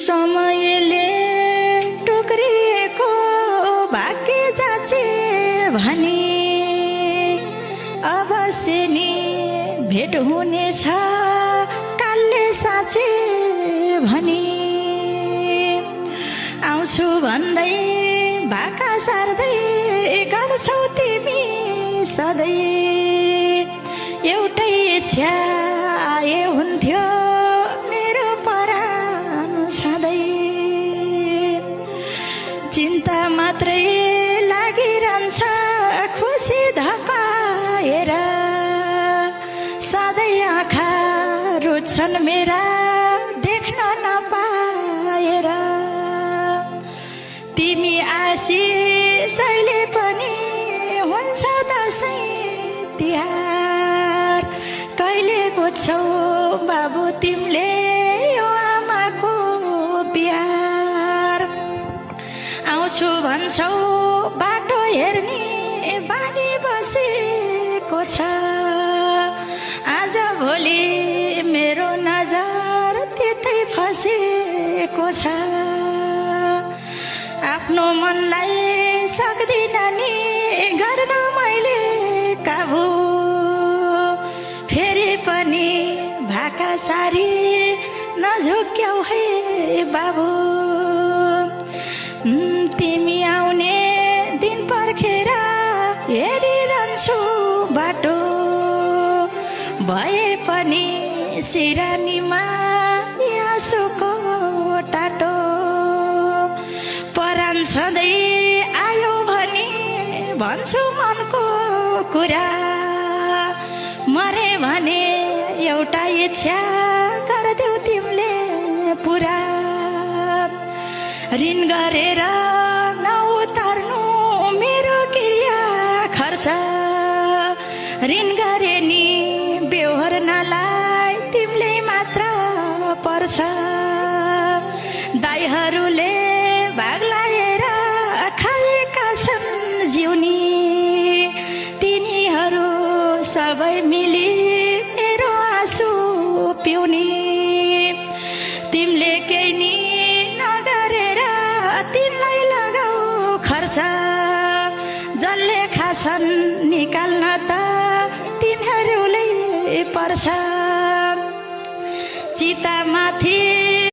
समयले टुक्रिएको भाग्य जाचे भने अवश्य नि भेट हुनेछ कालले साँचे भने आउँछु भन्दै भाका सार्दै गर्छौ तिमी सधैँ एउटै इच्छा आए हुन्थ्यो मेरो परान सधैँ चिन्ता मात्रै लागिरहन्छ खुसी धपाएर सधैँ आँखा रुच्छन् मेरा देख्न नपाएर तिमी आसी जहिले पनि हुन्छ दसैँ तिहार कहिले बुझ्छौ बाबु तिमीले यो आमाको प्यार आउँछु भन्छौ बाटो हेर्ने बानी बसेको छ आज भोलि मेरो नजर त्यतै फसेको छ आफ्नो मनलाई सक्दिन नि गर्न मैले काबु फेरि पनि भाका सारी नझुक्याउ है बाबु तिमी आउने दिन पर्खेर हेरिरहन्छु बाटो भए पनि सिरानीमा आँसुको टाटो परान सधैँ आयो भने भन्छु मनको कुरा मरे भने एउटा इच्छा गरिदेऊ तिमीले पुरा ऋण गरेर नउतार्नु मेरो क्रिया खर्च ऋण गरे नि बेहोर्नलाई तिमीले मात्र पर्छ दाइहरूले भाग लाएर खाएका छन् जिउनी तिनीहरू सबै मिली मेरो आँसु पिउने तिमीले केही नि नगरेर तिमीलाई लगाऊ खर्च जसले खाछन् निकाल्न त तिनीहरूले पर्छ चितामाथि